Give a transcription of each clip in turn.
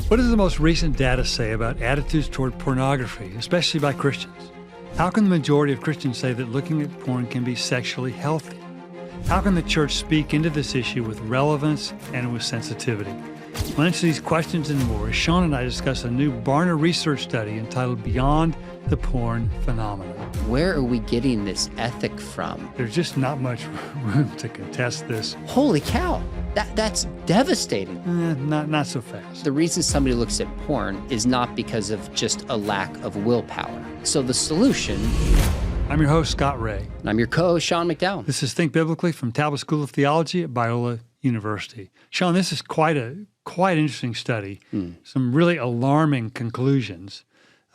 What does the most recent data say about attitudes toward pornography, especially by Christians? How can the majority of Christians say that looking at porn can be sexually healthy? How can the church speak into this issue with relevance and with sensitivity? We'll answer these questions and more as Sean and I discuss a new Barna research study entitled Beyond the Porn Phenomenon. Where are we getting this ethic from? There's just not much room to contest this. Holy cow, that's devastating. Not so fast. The reason somebody looks at porn is not because of just a lack of willpower. So the solution... I'm your host, Scott Ray. And I'm your co-host, Sean McDowell. This is Think Biblically from Talbot School of Theology at Biola University. Sean, this is quite interesting study. Some really alarming conclusions.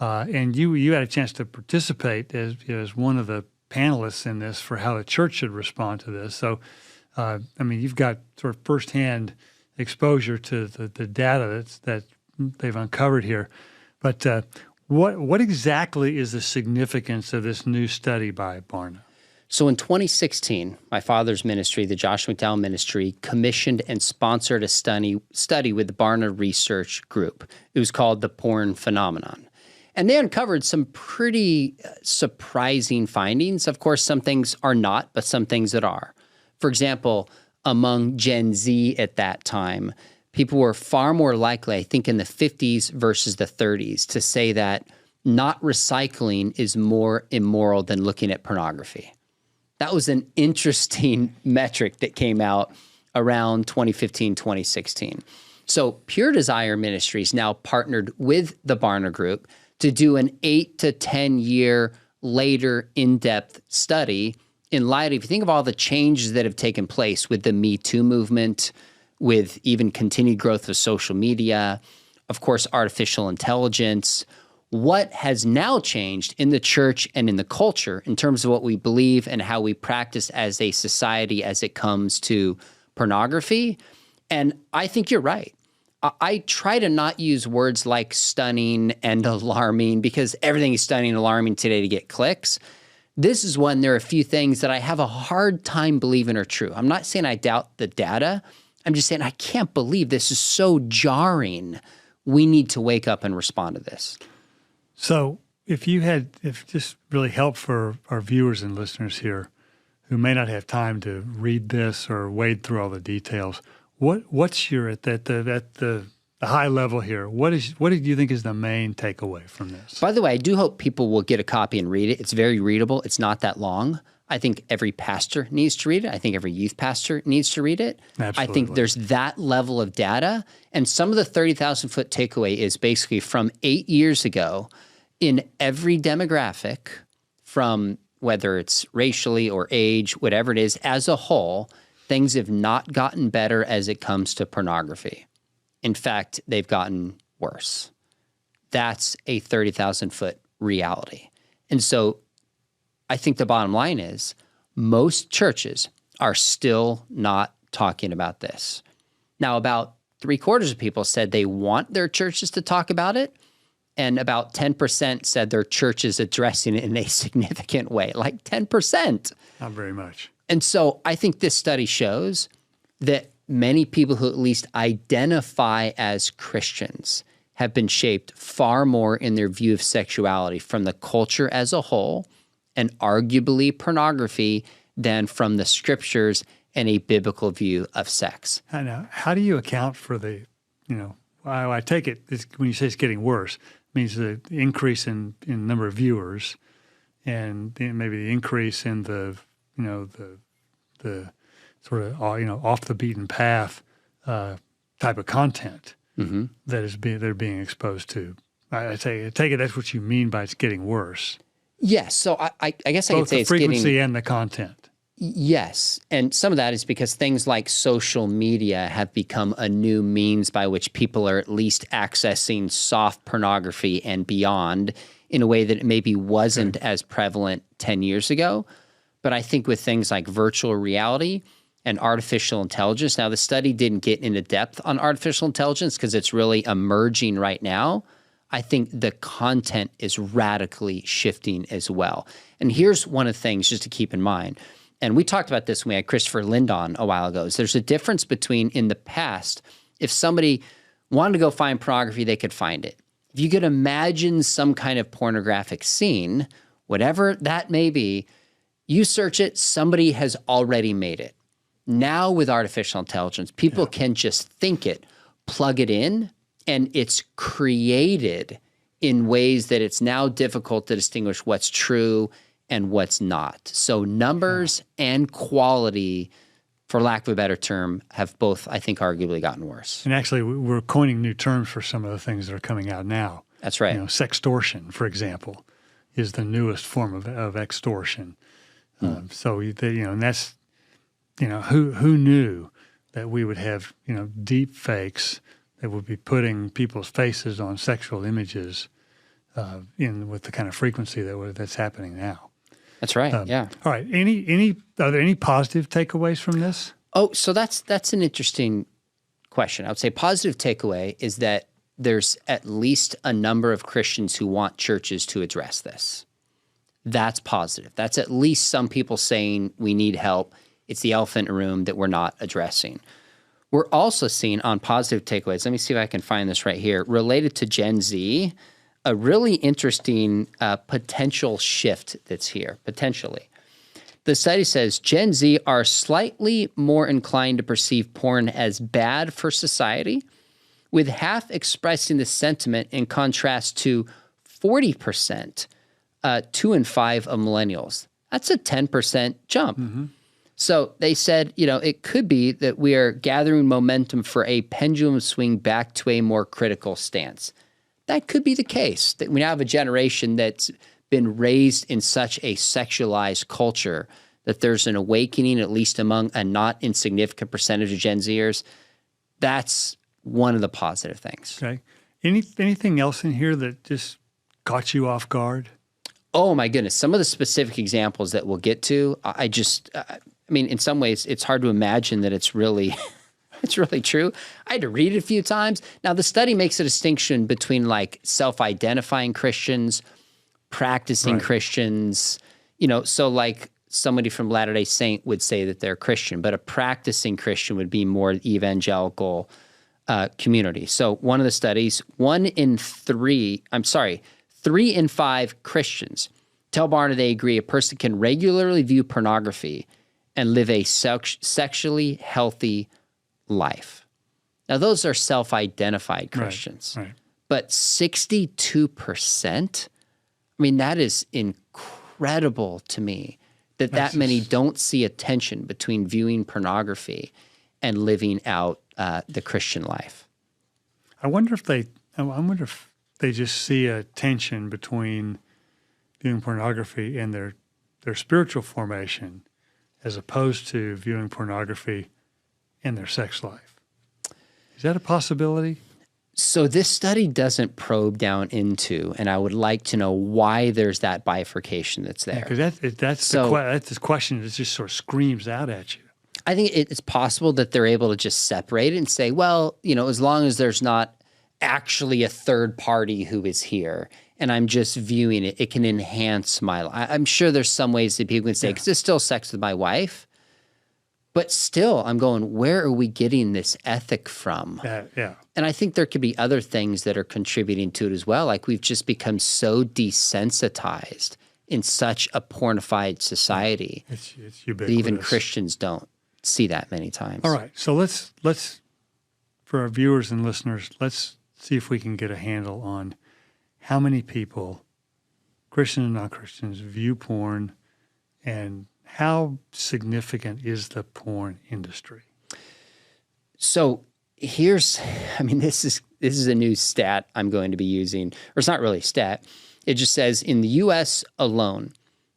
And you had a chance to participate as one of the panelists in this for how the church should respond to this. So, you've got sort of firsthand exposure to the data that they've uncovered here. But what exactly is the significance of this new study by Barna? So in 2016, my father's ministry, the Joshua McDowell Ministry, commissioned and sponsored a study with the Barna Research Group. It was called The Porn Phenomenon. And they uncovered some pretty surprising findings. Of course, some things are not, but some things that are. For example, among Gen Z at that time, people were far more likely, I think in the 50s versus the 30s, to say that not recycling is more immoral than looking at pornography. That was an interesting metric that came out around 2015, 2016. So Pure Desire Ministries now partnered with the Barna Group to do an 8 to 10 year later in-depth study in light of, if you think of all the changes that have taken place with the Me Too movement, with even continued growth of social media, of course, artificial intelligence, what has now changed in the church and in the culture in terms of what we believe and how we practice as a society as it comes to pornography. And I think you're right. I try to not use words like stunning and alarming because everything is stunning and alarming today to get clicks. This is one, there are a few things that I have a hard time believing are true. I'm not saying I doubt the data. I'm just saying I can't believe this is so jarring. We need to wake up and respond to this. So if this really helped for our viewers and listeners here who may not have time to read this or wade through all the details, what's your at the high level here? What do you think is the main takeaway from this? By the way, I do hope people will get a copy and read it. It's very readable. It's not that long. I think every pastor needs to read it. I think every youth pastor needs to read it. Absolutely. I think there's that level of data. And some of the 30,000-foot takeaway is basically from 8 years ago, in every demographic, from whether it's racially or age, whatever it is, as a whole, things have not gotten better as it comes to pornography. In fact, they've gotten worse. That's a 30,000-foot reality. And so I think the bottom line is most churches are still not talking about this. Now, about 3/4 of people said they want their churches to talk about it, and about 10% said their church is addressing it in a significant way, like 10%. Not very much. And so I think this study shows that many people who at least identify as Christians have been shaped far more in their view of sexuality from the culture as a whole, and arguably pornography, than from the scriptures and a biblical view of sex. I know. How do you account for I take it when you say it's getting worse, it means the increase in number of viewers and maybe the increase in the sort of off the beaten path type of content that they're being exposed to. I take it that's what you mean by it's getting worse. Yes. So I guess I could say it's getting... Both the frequency and the content. Yes. And some of that is because things like social media have become a new means by which people are at least accessing soft pornography and beyond in a way that it maybe wasn't as prevalent 10 years ago. But I think with things like virtual reality and artificial intelligence, now the study didn't get into depth on artificial intelligence because it's really emerging right now. I think the content is radically shifting as well. And here's one of the things just to keep in mind. And we talked about this when we had Christopher Lind on a while ago. Is there's a difference between, in the past, if somebody wanted to go find pornography, they could find it. If you could imagine some kind of pornographic scene, whatever that may be, you search it, somebody has already made it. Now with artificial intelligence, people can just think it, plug it in, and it's created in ways that it's now difficult to distinguish what's true and what's not. So numbers and quality, for lack of a better term, have both, I think, arguably gotten worse. And actually, we're coining new terms for some of the things that are coming out now. That's right. Sextortion, for example, is the newest form of extortion. So, and that's, who knew that we would have, deep fakes that would be putting people's faces on sexual images with the kind of frequency that's happening now. That's right. Yeah. All right. Are there any positive takeaways from this? Oh, so that's an interesting question. I would say positive takeaway is that there's at least a number of Christians who want churches to address this. That's positive. That's at least some people saying we need help. It's the elephant in the room that we're not addressing. We're also seeing on positive takeaways, let me see if I can find this right here, related to Gen Z, a really interesting potential shift that's here, potentially. The study says Gen Z are slightly more inclined to perceive porn as bad for society, with half expressing the sentiment in contrast to 40%, 2 in 5 of millennials. That's a 10% jump. Mm-hmm. So they said, it could be that we are gathering momentum for a pendulum swing back to a more critical stance. That could be the case, that we now have a generation that's been raised in such a sexualized culture that there's an awakening, at least among a not insignificant percentage of Gen Zers. That's one of the positive things. Okay. Anything else in here that just caught you off guard? Oh, my goodness. Some of the specific examples that we'll get to, I mean, in some ways, it's hard to imagine that it's really true. I had to read it a few times. Now, the study makes a distinction between like self-identifying Christians, practicing Christians, so like somebody from Latter-day Saint would say that they're Christian, but a practicing Christian would be more evangelical community. So one of the studies, 3 in 5 Christians tell Barna they agree a person can regularly view pornography and live a sexually healthy life. Now, those are self-identified Christians. Right. But 62%, I mean, that is incredible to me that many don't see a tension between viewing pornography and living out the Christian life. I wonder if they just see a tension between viewing pornography and their spiritual formation as opposed to viewing pornography in their sex life. Is that a possibility? So this study doesn't probe down into, and I would like to know why there's that bifurcation that's there. Because that's the question that just sort of screams out at you. I think it's possible that they're able to just separate it and say, well, as long as there's not actually a third party who is here and I'm just viewing it, it can enhance my life. I'm sure there's some ways that people can say, because it's still sex with my wife. But still, I'm going, where are we getting this ethic from? And I think there could be other things that are contributing to it as well. Like we've just become so desensitized in such a pornified society it's that even Christians don't see that many times. All right. So let's for our viewers and listeners, let's see if we can get a handle on how many people, Christian and non-Christians, view porn, and how significant is the porn industry? So this is a new stat I'm going to be using, or it's not really a stat. It just says in the U.S. alone,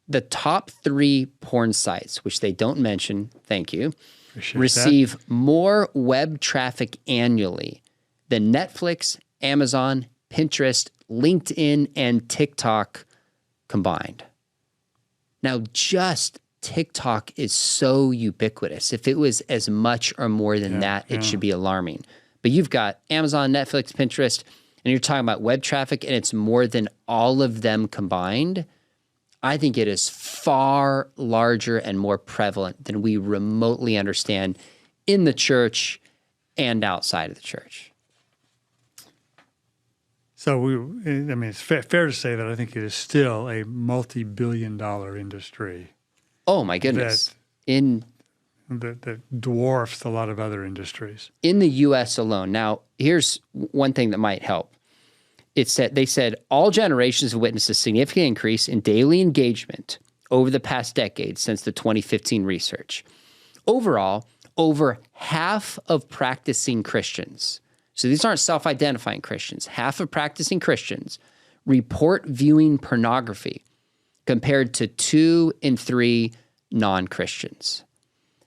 the top 3 porn sites, which they don't mention, thank you, receive more web traffic annually than Netflix, Amazon, Pinterest, LinkedIn, and TikTok combined. Now, just TikTok is so ubiquitous. If it was as much or more than that, it should be alarming. But you've got Amazon, Netflix, Pinterest, and you're talking about web traffic, and it's more than all of them combined. I think it is far larger and more prevalent than we remotely understand in the church and outside of the church. So I mean, it's fair to say that I think it is still a multi-billion-dollar industry. Oh my goodness. That dwarfs a lot of other industries. In the U.S. alone. Now, here's one thing that might help. They said all generations have witnessed a significant increase in daily engagement over the past decade since the 2015 research. Overall, over half of practicing Christians, so these aren't self-identifying Christians, half of practicing Christians report viewing pornography compared to 2 in 3 non-Christians.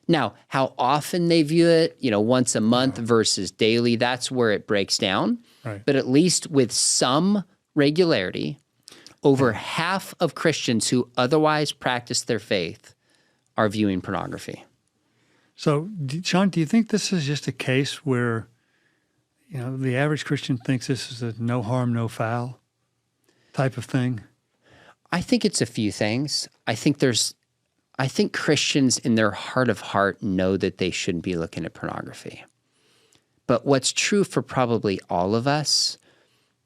Now, how often they view it, once a month versus daily, that's where it breaks down. Right. But at least with some regularity, over half of Christians who otherwise practice their faith are viewing pornography. So, Sean, do you think this is just a case where, the average Christian thinks this is a no harm, no foul type of thing? I think it's a few things. I think Christians in their heart of heart know that they shouldn't be looking at pornography. But what's true for probably all of us,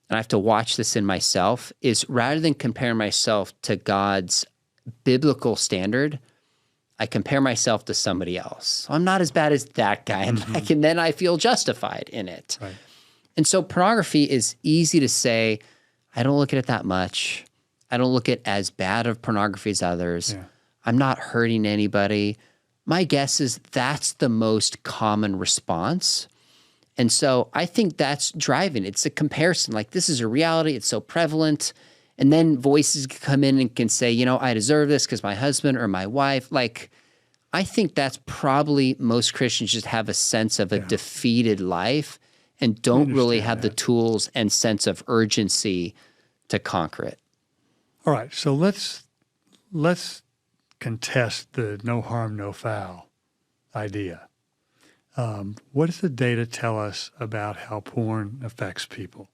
and I have to watch this in myself, is rather than compare myself to God's biblical standard, I compare myself to somebody else. So I'm not as bad as that guy, and then I feel justified in it. Right. And so pornography is easy to say, I don't look at it that much. I don't look at as bad of pornography as others. Yeah. I'm not hurting anybody. My guess is that's the most common response. And so I think that's driving. It's a comparison. Like, this is a reality. It's so prevalent. And then voices can come in and can say, I deserve this because my husband or my wife. Like, I think that's probably most Christians just have a sense of a defeated life and don't really have the tools and sense of urgency to conquer it. All right. So let's contest the no harm, no foul idea. What does the data tell us about how porn affects people?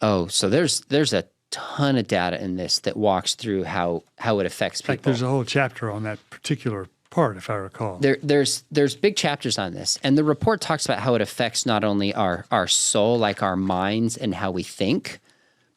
Oh, so there's a ton of data in this that walks through how it affects people. In fact, there's a whole chapter on that particular part, if I recall. There's big chapters on this, and the report talks about how it affects not only our soul, like our minds and how we think,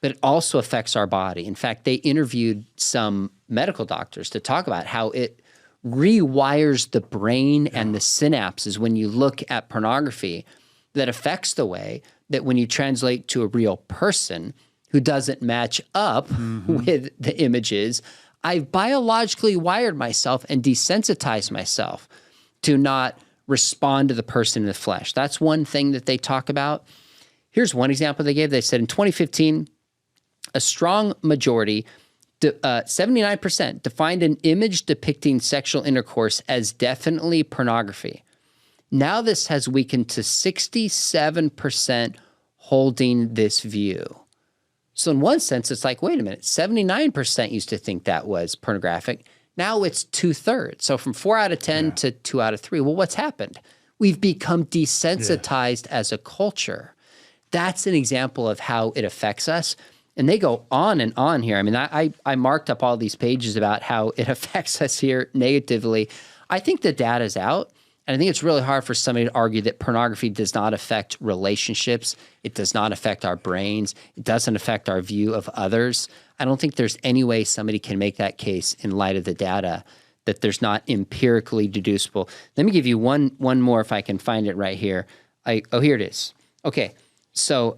but it also affects our body. In fact, they interviewed some medical doctors to talk about how it rewires the brain and the synapses when you look at pornography that affects the way that when you translate to a real person who doesn't match up with the images, I've biologically wired myself and desensitized myself to not respond to the person in the flesh. That's one thing that they talk about. Here's one example they gave. They said in 2015, a strong majority, 79%, defined an image depicting sexual intercourse as definitely pornography. Now this has weakened to 67% holding this view. So in one sense, it's like, wait a minute, 79% used to think that was pornographic. Now it's 2/3. So from 4 out of 10 to 2 out of 3. Well, what's happened? We've become desensitized as a culture. That's an example of how it affects us. And they go on and on here. I mean, I marked up all these pages about how it affects us here negatively. I think the data's out. And I think it's really hard for somebody to argue that pornography does not affect relationships. It does not affect our brains. It doesn't affect our view of others. I don't think there's any way somebody can make that case in light of the data that there's not empirically deducible. Let me give you one more if I can find it right here. Here it is. Okay, so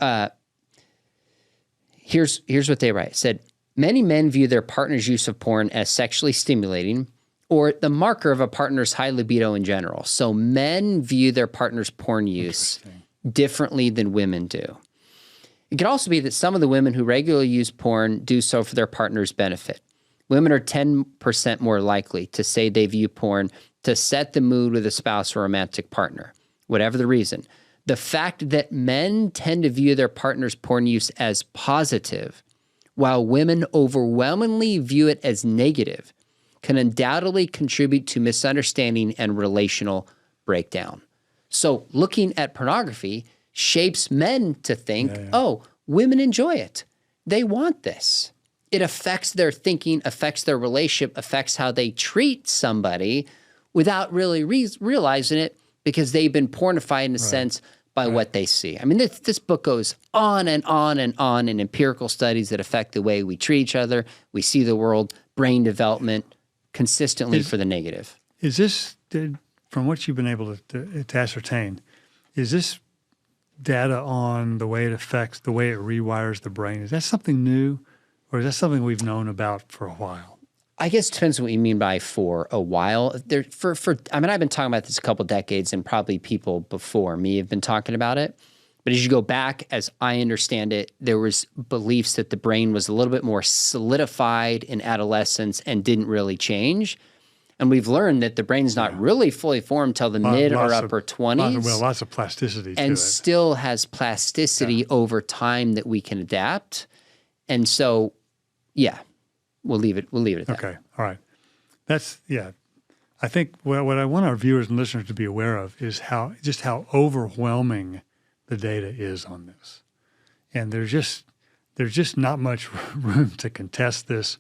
here's what they write. It said, many men view their partner's use of porn as sexually stimulating or the marker of a partner's high libido in general. So men view their partner's porn use differently than women do. It could also be that some of the women who regularly use porn do so for their partner's benefit. Women are 10% more likely to say they view porn to set the mood with a spouse or romantic partner, whatever the reason. The fact that men tend to view their partner's porn use as positive, while women overwhelmingly view it as negative, can undoubtedly contribute to misunderstanding and relational breakdown. So looking at pornography shapes men to think, oh, women enjoy it. They want this. It affects their thinking, affects their relationship, affects how they treat somebody without really realizing it because they've been pornified in a sense by what they see. I mean, this book goes on and on and on in empirical studies that affect the way we treat each other, we see the world, brain development, consistently for the negative. Is this, from what you've been able to ascertain, is this data on the way it affects, the way it rewires the brain, is that something new, or is that something we've known about for a while? I guess it depends on what you mean by for a while. I mean, I've been talking about this a couple decades, and probably people before me have been talking about it. But as you go back, as I understand it, there was beliefs that the brain was a little bit more solidified in adolescence and didn't really change. And we've learned that the brain's not really fully formed till the mid or upper 20s. Lots of plasticity to it. And still has plasticity over time that we can adapt. And so, yeah, we'll leave it at that. Okay, all right. I think what I want our viewers and listeners to be aware of is how overwhelming the data is on this. And there's just not much room to contest this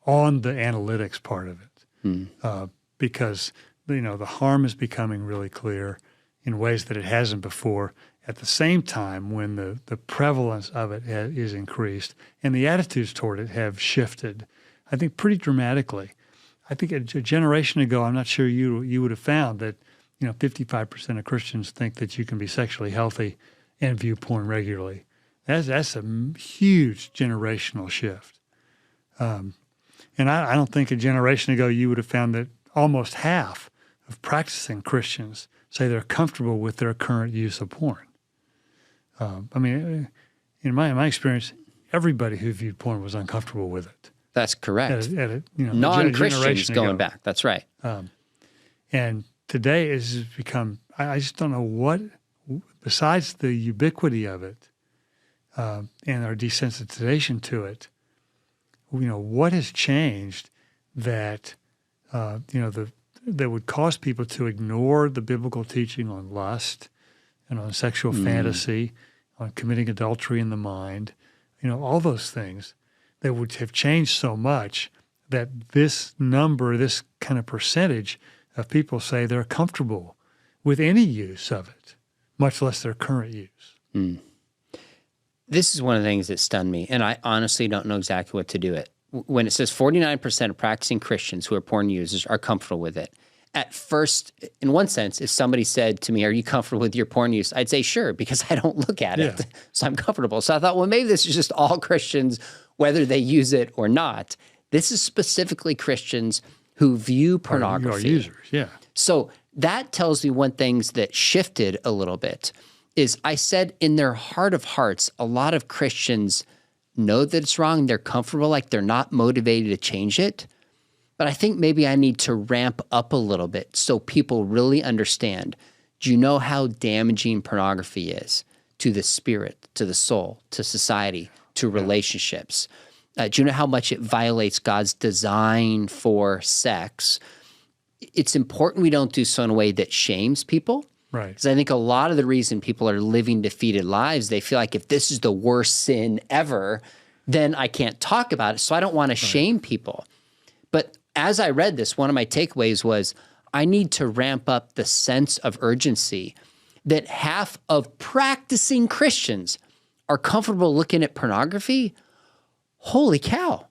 on the analytics part of it. Because the harm is becoming really clear in ways that it hasn't before. At the same time, when the prevalence of it is increased and the attitudes toward it have shifted, I think pretty dramatically. I think a generation ago, I'm not sure you would have found that 55% of Christians think that you can be sexually healthy and view porn regularly. That's a huge generational shift. And I don't think a generation ago you would have found that almost half of practicing Christians say they're comfortable with their current use of porn. I mean, in my experience, everybody who viewed porn was uncomfortable with it. That's correct. Non-Christians going back. That's right. And today it has become, I just don't know what, besides the ubiquity of it and our desensitization to it, what has changed that, that would cause people to ignore the biblical teaching on lust and on sexual fantasy, on committing adultery in the mind, all those things that would have changed so much that this number, this kind of percentage of people say they're comfortable with any use of it, much less their current use. This is one of the things that stunned me, and I honestly don't know exactly what to do it. When it says 49% of practicing Christians who are porn users are comfortable with it, at first, in one sense, if somebody said to me, are you comfortable with your porn use? I'd say sure, because I don't look at it, so I'm comfortable. So I thought, well, maybe this is just all Christians, whether they use it or not. This is specifically Christians who view pornography. Are users, yeah. So that tells me one thing that shifted a little bit is I said in their heart of hearts, a lot of Christians know that it's wrong. They're comfortable, like they're not motivated to change it. But I think maybe I need to ramp up a little bit so people really understand. Do you know how damaging pornography is to the spirit, to the soul, to society, to relationships? Do you know how much it violates God's design for sex? It's important we don't do so in a way that shames people. Right. Because I think a lot of the reason people are living defeated lives, they feel like if this is the worst sin ever, then I can't talk about it. So I don't want to shame people. But as I read this, one of my takeaways was I need to ramp up the sense of urgency that half of practicing Christians are comfortable looking at pornography. Holy cow.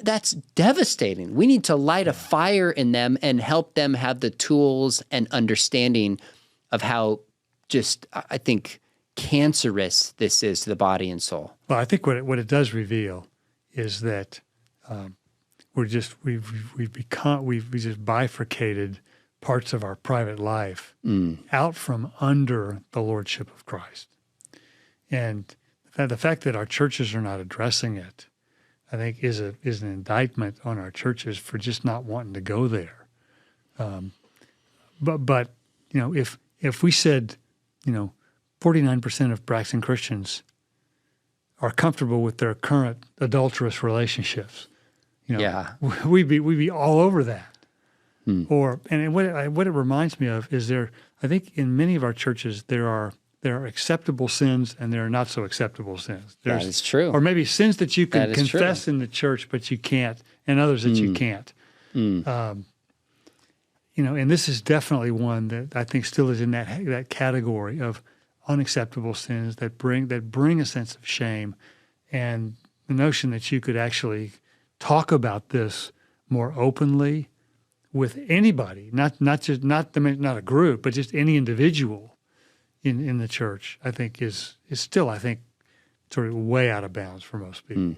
That's devastating. We need to light a fire in them and help them have the tools and understanding of how just, I think, cancerous this is to the body and soul. Well, I think what it does reveal is that we've just bifurcated parts of our private life out from under the lordship of Christ. And the fact that our churches are not addressing it, I think, is an indictment on our churches for just not wanting to go there. But if we said, 49% of practicing Christians are comfortable with their current adulterous relationships, we'd be all over that. What it reminds me of is I think in many of our churches there are acceptable sins and there are not so acceptable sins. That is true. Or maybe sins that you can confess in the church, but you can't, and others that you can't. And this is definitely one that I think still is in that category of unacceptable sins that bring a sense of shame, and the notion that you could actually talk about this more openly with anybody, not a group, but just any individual in the church, I think is still, I think, sort of way out of bounds for most people.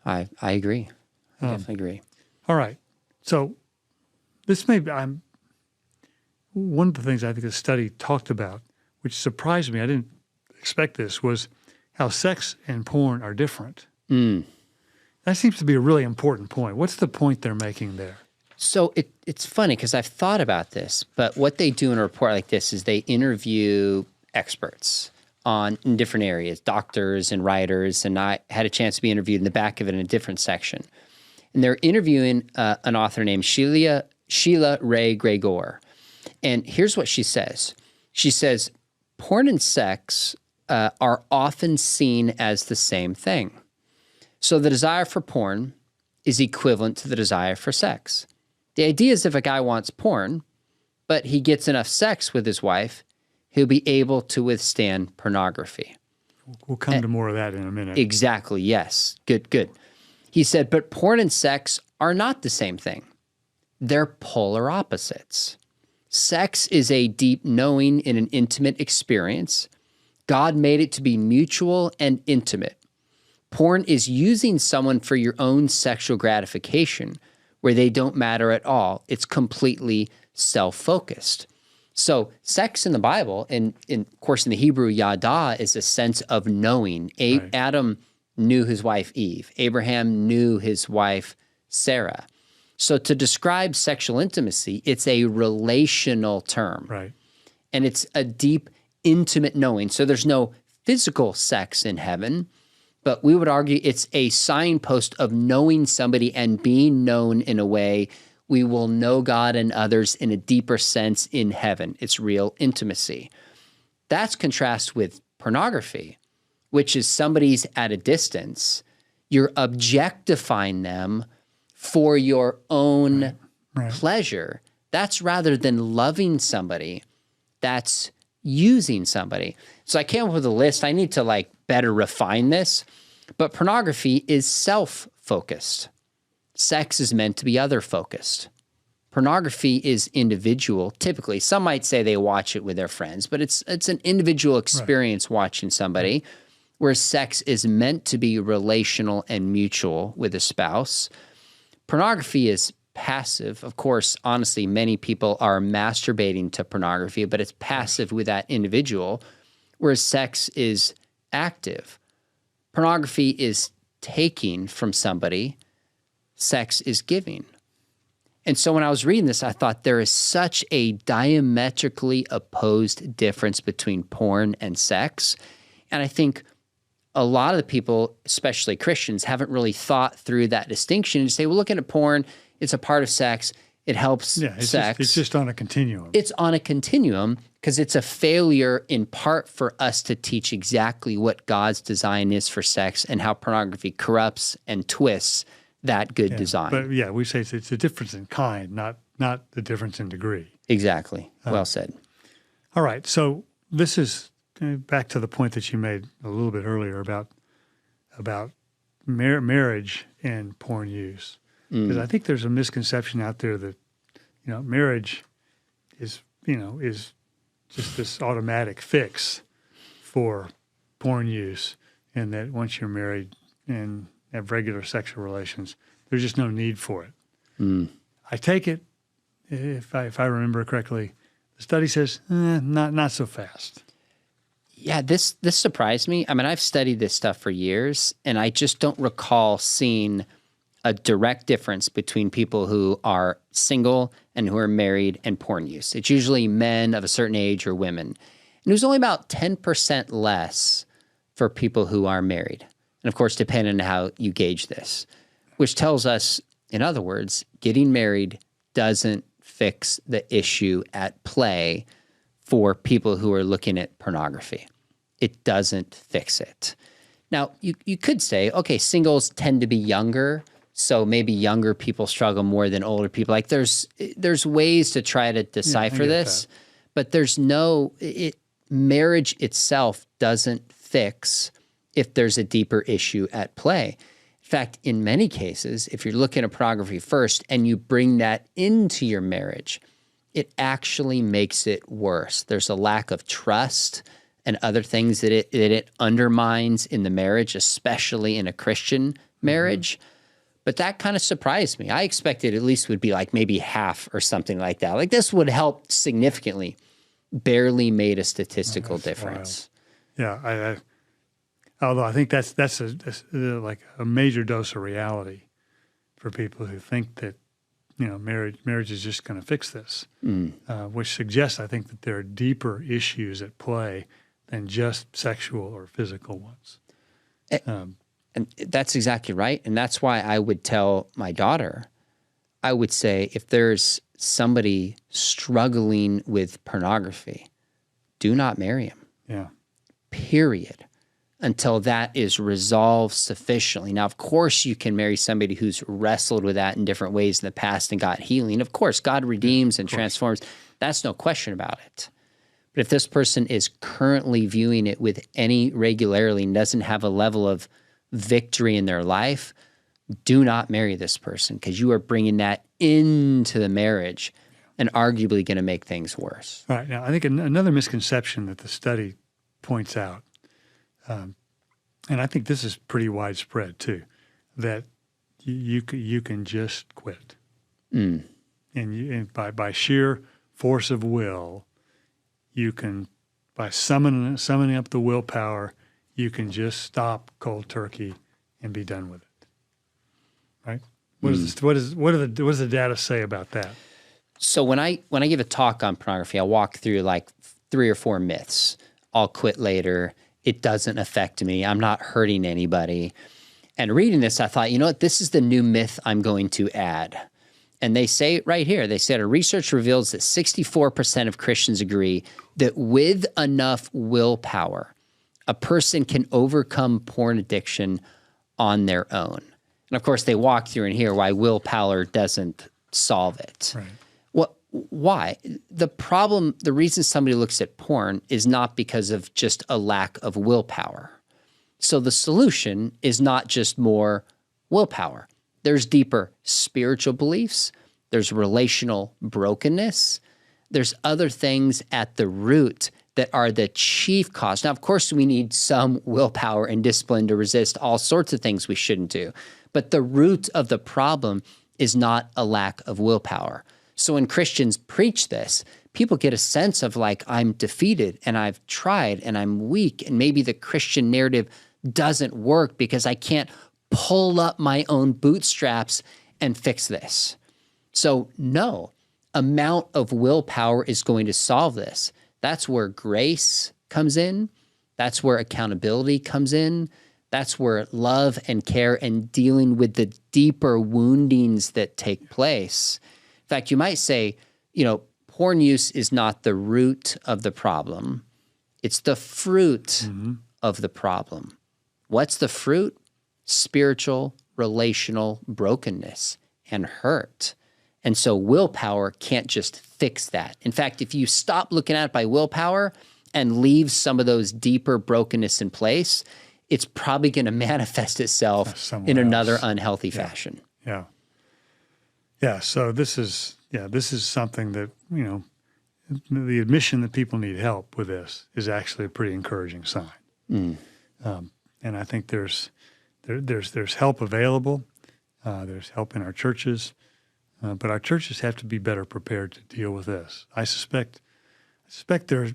I agree. I definitely agree. All right. So this may be, one of the things I think the study talked about, which surprised me, I didn't expect this, was how sex and porn are different. That seems to be a really important point. What's the point they're making there? So it's funny because I've thought about this, but what they do in a report like this is they interview experts in different areas, doctors and writers, and I had a chance to be interviewed in the back of it in a different section. And they're interviewing an author named Sheila Ray Gregor. And here's what she says. She says, porn and sex are often seen as the same thing. So the desire for porn is equivalent to the desire for sex. The idea is if a guy wants porn, but he gets enough sex with his wife, he'll be able to withstand pornography. We'll come to more of that in a minute. Exactly, yes. Good. He said, but porn and sex are not the same thing. They're polar opposites. Sex is a deep knowing in an intimate experience. God made it to be mutual and intimate. Porn is using someone for your own sexual gratification, where they don't matter at all. It's completely self-focused. So sex in the Bible, and of course in the Hebrew, yada is a sense of knowing. Right. Adam knew his wife Eve. Abraham knew his wife Sarah. So to describe sexual intimacy, it's a relational term. Right. And it's a deep, intimate knowing. So there's no physical sex in heaven, but we would argue it's a signpost of knowing somebody and being known in a way we will know God and others in a deeper sense in heaven. It's real intimacy. That's contrast with pornography, which is somebody's at a distance. You're objectifying them for your own pleasure. That's rather than loving somebody, that's using somebody. So I came up with a list. I need to better refine this, but pornography is self-focused. Sex is meant to be other-focused. Pornography is individual, typically. Some might say they watch it with their friends, but it's an individual experience watching somebody, whereas sex is meant to be relational and mutual with a spouse. Pornography is passive. Of course, honestly, many people are masturbating to pornography, but it's passive with that individual, whereas sex is active. Pornography is taking from somebody. Sex is giving. And so when I was reading this, I thought there is such a diametrically opposed difference between porn and sex. And I think a lot of the people, especially Christians, haven't really thought through that distinction and say, well, looking at porn, it's a part of sex. It helps sex. It's just on a continuum. It's on a continuum because it's a failure in part for us to teach exactly what God's design is for sex and how pornography corrupts and twists that good design. But we say it's a difference in kind, not the difference in degree. Exactly. Well said. All right. So this is back to the point that you made a little bit earlier about marriage and porn use. Because I think there's a misconception out there that, marriage is just this automatic fix for porn use, and that once you're married and have regular sexual relations, there's just no need for it. I take it, if I remember correctly, the study says not so fast. Yeah, this surprised me. I mean, I've studied this stuff for years, and I just don't recall seeing a direct difference between people who are single and who are married and porn use. It's usually men of a certain age or women. And it was only about 10% less for people who are married. And of course, depending on how you gauge this, which tells us, in other words, getting married doesn't fix the issue at play for people who are looking at pornography. It doesn't fix it. Now, you could say, okay, singles tend to be younger, so maybe younger people struggle more than older people. Like there's ways to try to decipher this, but there's marriage itself doesn't fix if there's a deeper issue at play. In fact, in many cases, if you're looking at pornography first and you bring that into your marriage, it actually makes it worse. There's a lack of trust and other things that it undermines in the marriage, especially in a Christian marriage. But that kind of surprised me. I expected at least would be like maybe half or something like that. Like this would help significantly. Barely made a statistical difference. Wild. Yeah, although I think that's like a major dose of reality for people who think that marriage is just going to fix this, which suggests I think that there are deeper issues at play than just sexual or physical ones. And that's exactly right. And that's why I would tell my daughter, I would say, if there's somebody struggling with pornography, do not marry him. Yeah. Period. Until that is resolved sufficiently. Now, of course, you can marry somebody who's wrestled with that in different ways in the past and got healing. Of course, God redeems and transforms. That's no question about it. But if this person is currently viewing it with any regularity and doesn't have a level of victory in their life, do not marry this person because you are bringing that into the marriage and arguably going to make things worse. Right. Now, I think another misconception that the study points out, and I think this is pretty widespread too, that you can just quit, and by sheer force of will, you can, by summoning up the willpower, you can just stop cold turkey and be done with it. Right? What does the data say about that? So when I give a talk on pornography, I walk through like 3 or 4 myths. I'll quit later. It doesn't affect me. I'm not hurting anybody. And reading this, I thought, you know what? This is the new myth I'm going to add. And they say it right here. They said a research reveals that 64% of Christians agree that with enough willpower, a person can overcome porn addiction on their own. And of course, they walk through in here why willpower doesn't solve it. Right. Why? The problem, the reason somebody looks at porn is not because of just a lack of willpower. So the solution is not just more willpower. There's deeper spiritual beliefs. There's relational brokenness. There's other things at the root that are the chief cause. Now, of course, we need some willpower and discipline to resist all sorts of things we shouldn't do. But the root of the problem is not a lack of willpower. So when Christians preach this, people get a sense of like, I'm defeated and I've tried and I'm weak and maybe the Christian narrative doesn't work because I can't pull up my own bootstraps and fix this. So no amount of willpower is going to solve this. That's where grace comes in. That's where accountability comes in. That's where love and care and dealing with the deeper woundings that take place. In fact, you might say, porn use is not the root of the problem. It's the fruit of the problem. What's the fruit? Spiritual, relational brokenness and hurt. And so willpower can't just fix that. In fact, if you stop looking at it by willpower and leave some of those deeper brokenness in place, it's probably going to manifest itself in another unhealthy fashion. Yeah. Yeah. So this is something that, the admission that people need help with this is actually a pretty encouraging sign. And I think there's help available. There's help in our churches. But our churches have to be better prepared to deal with this. I suspect there's,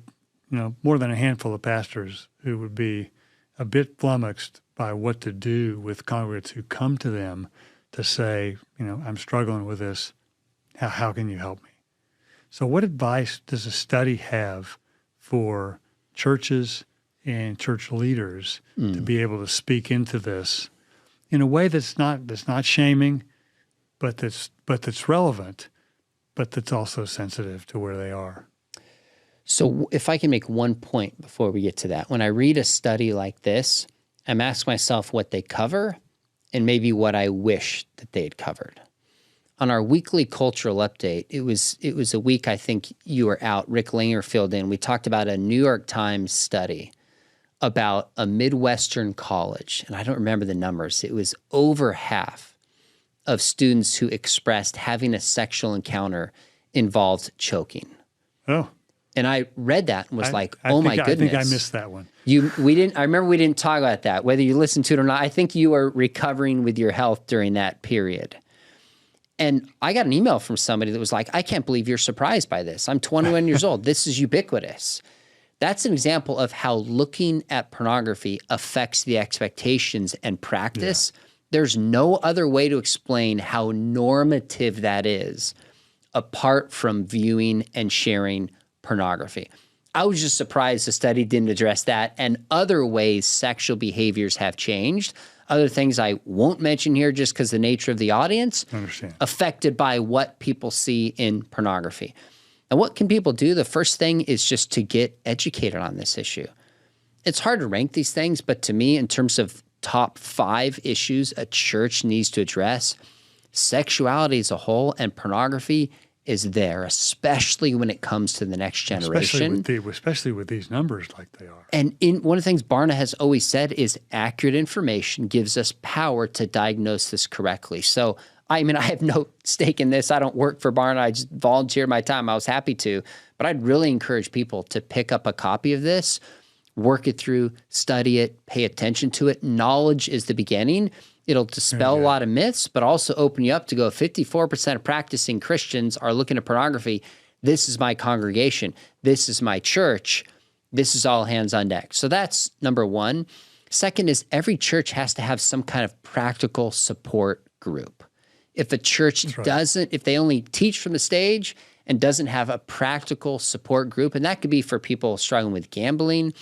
more than a handful of pastors who would be a bit flummoxed by what to do with congregants who come to them to say, I'm struggling with this. How can you help me? So what advice does a study have for churches and church leaders to be able to speak into this in a way that's not shaming, but that's relevant, but that's also sensitive to where they are? So if I can make one point before we get to that, when I read a study like this, I'm asking myself what they cover and maybe what I wish that they had covered. on our weekly cultural update, it was a week I think you were out, Rick Langer filled in. We talked about a New York Times study about a Midwestern college, and I don't remember the numbers. It was over half of students who expressed having a sexual encounter involved choking. Oh. And I read that and was my goodness. I think I missed that one. I remember we didn't talk about that, whether you listened to it or not. I think you were recovering with your health during that period. And I got an email from somebody that was like, I can't believe you're surprised by this. I'm 21 years old. This is ubiquitous. That's an example of how looking at pornography affects the expectations and practice. Yeah. There's no other way to explain how normative that is apart from viewing and sharing pornography. I was just surprised the study didn't address that and other ways sexual behaviors have changed. Other things I won't mention here just because the nature of the audience, affected by what people see in pornography. And what can people do? The first thing is just to get educated on this issue. It's hard to rank these things, but to me, in terms of top 5 issues a church needs to address, sexuality as a whole and pornography is there, especially when it comes to the next generation. Especially with these numbers like they are. And one of the things Barna has always said is accurate information gives us power to diagnose this correctly. So, I mean, I have no stake in this. I don't work for Barna. I just volunteered my time. I was happy to. But I'd really encourage people to pick up a copy of this, work it through, study it, pay attention to it. Knowledge is the beginning. It'll dispel a lot of myths, but also open you up to go, 54% of practicing Christians are looking at pornography. This is my congregation. This is my church. This is all hands on deck. So that's number one. Second is every church has to have some kind of practical support group. If a church doesn't, if they only teach from the stage and doesn't have a practical support group, and that could be for people struggling with gambling,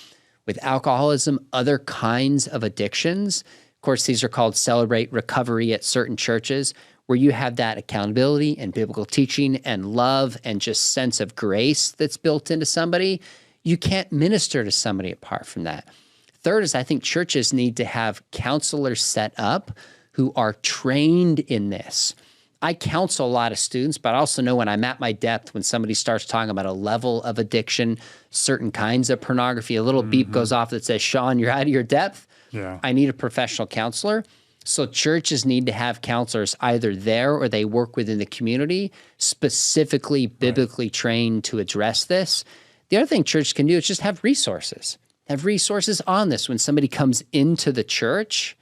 with alcoholism, other kinds of addictions. Of course, these are called Celebrate Recovery at certain churches, where you have that accountability and biblical teaching and love and just sense of grace that's built into somebody. You can't minister to somebody apart from that. Third is I think churches need to have counselors set up who are trained in this. I counsel a lot of students, but I also know when I'm at my depth, when somebody starts talking about a level of addiction, certain kinds of pornography, a little beep goes off that says, Sean, you're out of your depth. Yeah. I need a professional counselor. So churches need to have counselors either there or they work within the community, specifically biblically trained to address this. The other thing church can do is just have resources. Have resources on this. When somebody comes into the church,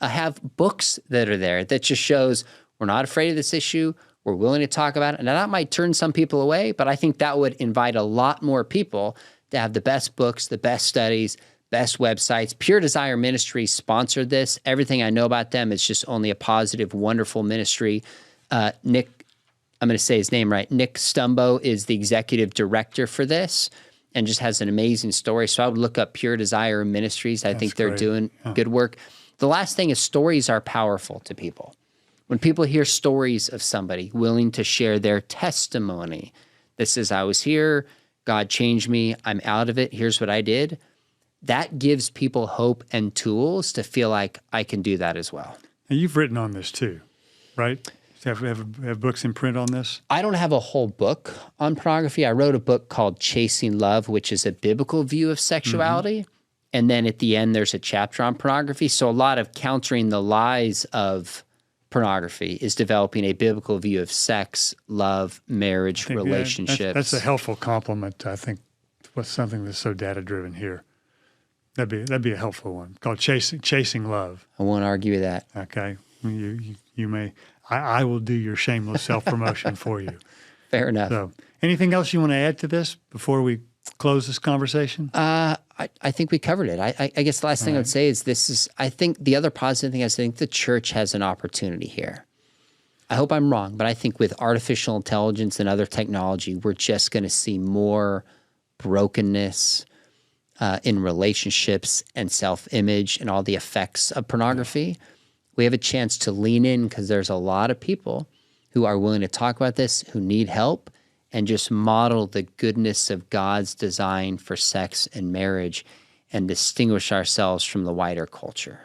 have books that are there that just shows we're not afraid of this issue. We're willing to talk about it. And that might turn some people away, but I think that would invite a lot more people to have the best books, the best studies, best websites. Pure Desire Ministries sponsored this. Everything I know about them is just only a positive, wonderful ministry. Nick, I'm going to say his name right. Nick Stumbo is the executive director for this and just has an amazing story. So I would look up Pure Desire Ministries. I think they're doing good work. The last thing is stories are powerful to people. When people hear stories of somebody willing to share their testimony that says, I was here, God changed me, I'm out of it, here's what I did, that gives people hope and tools to feel like I can do that as well. And you've written on this too, right? Have books in print on this? I don't have a whole book on pornography. I wrote a book called Chasing Love, which is a biblical view of sexuality. And then at the end, there's a chapter on pornography. So a lot of countering the lies of pornography is developing a biblical view of sex, love, marriage, relationships. That's a helpful complement, I think, with something that's so data-driven here. That'd be a helpful one called Chasing Love. I won't argue with that. Okay. You may. I will do your shameless self-promotion for you. Fair enough. So, anything else you want to add to this before we close this conversation? I think we covered it. I guess the last thing I would say is I think the other positive thing is I think the church has an opportunity here. I hope I'm wrong, but I think with artificial intelligence and other technology, we're just going to see more brokenness in relationships and self-image and all the effects of pornography. We have a chance to lean in because there's a lot of people who are willing to talk about this, who need help, and just model the goodness of God's design for sex and marriage and distinguish ourselves from the wider culture.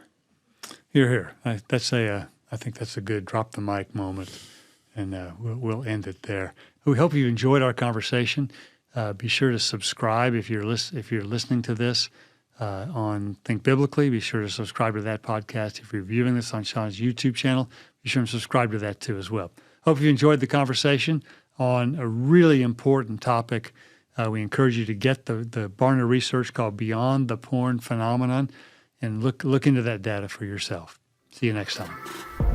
Hear, hear. I think that's a good drop the mic moment. and we'll end it there. We hope you enjoyed our conversation. Be sure to subscribe if you're listening to this on Think Biblically. Be sure to subscribe to that podcast. If you're viewing this on Sean's YouTube channel, be sure to subscribe to that too as well. Hope you enjoyed the conversation on a really important topic. We encourage you to get the Barna research called Beyond the Porn Phenomenon and look into that data for yourself. See you next time.